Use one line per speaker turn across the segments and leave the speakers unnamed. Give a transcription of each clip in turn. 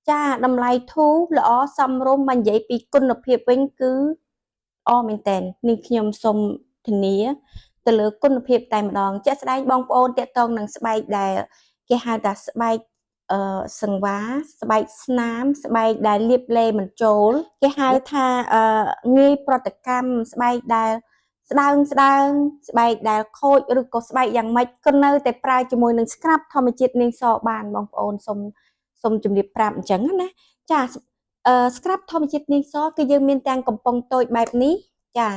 cha đầm lại thú lõ xăm rôm mình dậy bị côn lập hiệpវិញcứ mình tên nên khi nhom xôm thì ní từ lứa côn lập hiệp tại một đòn chết sẽ đánh bong ôn tẹt tông nằng bay đài cái hai đặt bay sừng vá bay snám bay đài liệp lê mình trốn cái hai tha nghi protecam bay đài bay đài khôi rồi có bay dạng mạch con nơi tại prai cho môi nằng scrap thò mà chết nên so bàn bong ôn xôm xôm chùm điệp pram chẳng á chà scrap ធម្មជាតិនេះសគឺយើងមានទាំងកំប៉ុងតូចបែបនេះចា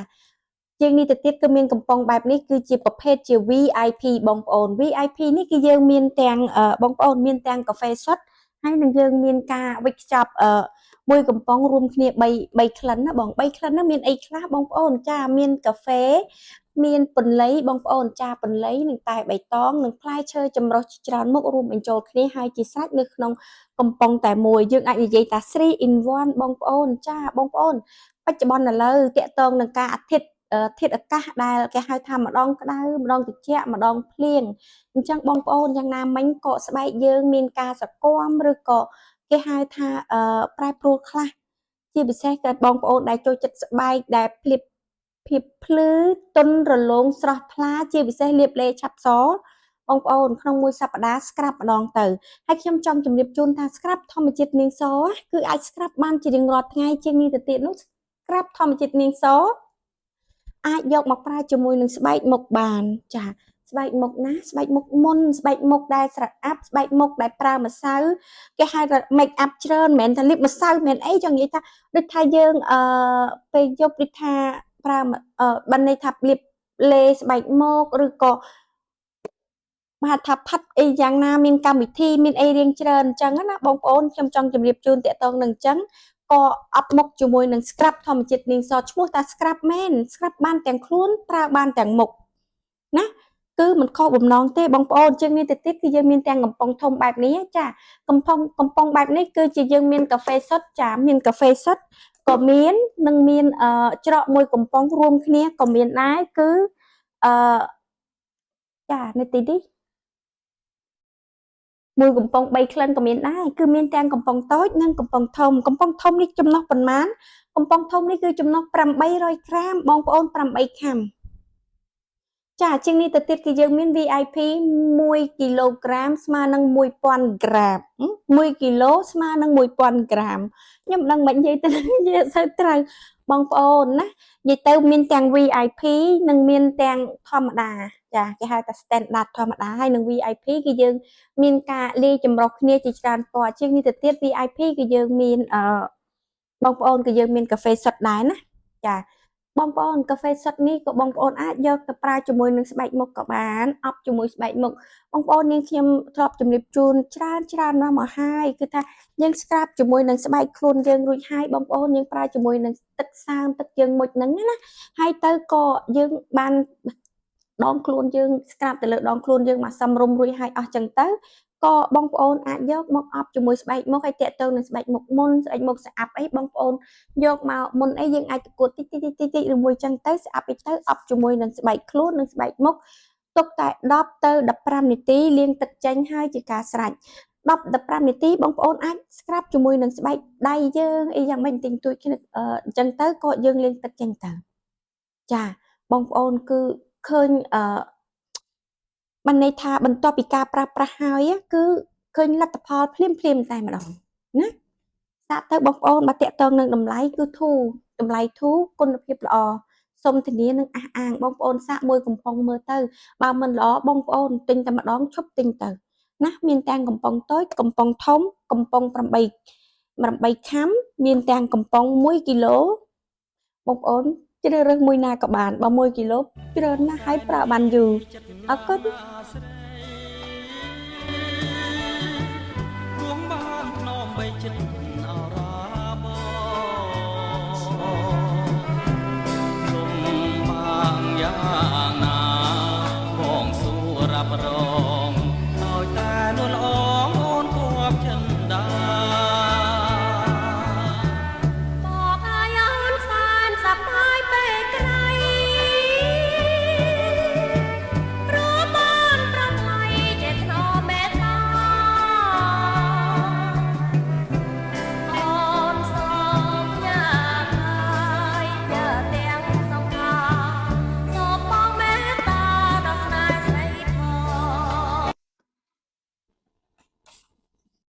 ជាងនេះទៅទៀតគឺមានកំប៉ុងបែបនេះគឺជាប្រភេទជា VIP បងប្អូន VIP នេះគឺយើងមានទាំងបងប្អូនមានទាំងកាហ្វេសុទ្ធហើយនឹងយើងមានការវិចខ្ចប់មួយកំប៉ុងរួមគ្នា3ក្លិនណាបង3ក្លិនហ្នឹងមានអីខ្លះបងប្អូនចាមានកាហ្វេមានពន្លៃបងប្អូនចាពន្លៃនឹងតែបៃតងនឹងផ្លែឈើចម្រុះច្រើនមុខរួមបញ្ចូលគ្នាហើយជាស្រេចនៅក្នុងកំប៉ុងតែមួយយើងអាចនិយាយថា 3 in 1បងប្អូនចាបងប្អូនបច្ចុប្បន្នឥឡូវតាក់ទងនឹងការធាតុអាកាសដែលគេហៅថាម្ដងក្តៅម្ដងត្រជាក់ម្ដងភ្លៀងអញ្ចឹងបងប្អូនយ៉ាងណាមិញកកស្បែកយើងមានការសកមឬក៏គេហៅថាប្រែប្រួលខ្លះជាពិសេសក៏បងប្អូនដែលចូលចិត្តស្បែកដែលភាពភ្លឺទន់រលោងស្រស់ថ្លាជាពិសេសលាបឡេឆាប់សបងប្អូនក្នុងមួយសប្តាហ៍ស្ក្រាប់ម្ដងទៅហើយខ្ញុំចង់ជម្រាបជូនថាស្ក្រាប់ធម្មជាតិនាងសគឺអាចស្ក្រាប់បានជារៀងរាល់ថ្ងៃជាងនេះទៅទៀតនោះស្ក្រាប់ធម្មជាតិនាងសអាចយកមកប្រើជាមួយនឹងស្បែកមុខបានចាស្បែកមុខណាស្បែកមុខមុនស្បែកមុខដែលស្រអាប់ស្បែកមុខដែលប្រើម្សៅគេហៅថា make up ច្រើនមិនមែនថាលាបម្សៅមិនមែនអីចង់និយាយថាដូចថាយើងពេលយប់ដូចថាប្រើបានន័យថាលាបលេស្បែកមុខឬក៏បាទថាផាត់អីយ៉ាងណាមានកម្មវិធីមានអីរៀងច្រើនអញ្ចឹងណាបងប្អូនខ្ញុំចង់ជម្រាបជូនតាក់ទងនឹងអញ្ចឹងក៏អប់មុខជាមួយនឹង scrub ធម្មជាតិនាងសឈ្មោះថា scrub មែន scrub បានទាំងខ្លួនប្រើបានទាំងមុខណាគឺមិនខុសបំណងទេបងប្អូនជាងនេះទៅទៀតគឺយើងមានទាំងកំប៉ុងធំបែបនេះចាកំប៉ុងបែបនេះគឺជាយើងមានកាហ្វេសុទ្ធចាមានកាហ្វេសុទ្ធក៏មាននិងមានច្រកមួយកំប៉ុងរួមគ្នាក៏មានដែរគឺចានៅទីនេះមួយកំប៉ុង3ក្លិនក៏មានដែរគឺមានទាំងកំប៉ុងតូចនិងកំប៉ុងធំកំប៉ុងធំនេះចំណុះប៉ុន្មានកំប៉ុងធំនេះគឺចំណុះ800ក្រាមបងប្អូន8ខាំចាជាងនេះទៅទៀតគឺយើងមាន VIP 1គីឡូក្រាមស្មើនឹង1000ក្រាម1គីឡូស្មើនឹង1000ក្រាមខ្ញុំមិនដឹងមិននិយាយទៅនិយាយសូវត្រូវបងប្អូនណានិយាយទៅមានទាំង VIP និងមានទាំងធម្មតាចាគេហៅថា standard ធម្មតាហើយនឹង VIP គឺយើងមានការលាយចម្រុះគ្នាជាច្រើនពណ៌ជាងនេះទៅទៀត VIP គឺយើងមានបងប្អូនគឺយើងមានកាហ្វេសុទ្ធដែរណាចាបងប្អូនកាហ្វេសុទ្ធនេះក៏បងប្អូនអាចយកទៅប្រើជាមួយនឹងស្បែកមុខក៏បានអប់ជាមួយស្បែកមុខបងប្អូននាងខ្ញុំធ្លាប់ជម្រាបជូនច្រើនណាស់មកហើយគឺថាយើងស្ក្រាបជាមួយនឹងស្បែកខ្លួនយើងរួចហើយបងប្អូនយើងប្រើជាមួយនឹងទឹកសើមទឹកយើងមុជហ្នឹងណាហើយទៅក៏យើងបានដងខ្លួនយើងស្ក្រាបទៅលើដងខ្លួនយើងមកសំរុំរួចហើយអស់ចឹងទៅក៏បងប្អូនអាចយកមកអប់ជាមួយស្បែកមុខឲ្យតាក់ទងនឹងស្បែកមុខមុនស្បែកមុខស្អាប់អីបងប្អូនយកមកមុនអីយើងអាចទៅគួតតិចឬមួយចឹងទៅស្អាប់អីទៅអប់ជាមួយនឹងស្បែកខ្លួននិងស្បែកមុខទុកតែ10ទៅ15នាទីលាងទឹកចេញហើយជាការស្រេច10-15នាទីបងប្អូនអាចស្ក្រាបជាមួយនឹងស្បែកដៃយើងអីយ៉ាងម៉េចតិចតួចគ្នាអញ្ចឹងទៅក៏យើងលាងទឹកចេញទៅចាបងប្អូនគឺឃើញបានន័យថាបន្ទាប់ពីការប្រើប្រាស់ហើយគឺឃើញលទ្ធផលភ្លាមតែម្ដងណាសាកទៅបងប្អូនបើតាក់ទងនឹងតម្លៃគឺតម្លៃធូរគុណភាពល្អសូមធានានឹងអះអាងបងប្អូនសាកមួយកំប៉ុងមើលទៅបើមិនល្អបងប្អូនទិញតែម្ដងឈប់ទិញទៅណាមានទាំងកំប៉ុងតូចកំប៉ុងធំកំប៉ុង8ខាំមានទាំងកំប៉ុង1គីឡូបងប្អូនជ្រើសរើសមួយណាក៏បានបើ1គីឡូច្រើនណាស់ហើយប្រើបានយូរអរគុណរួងបានភ្នំបីចិត្ត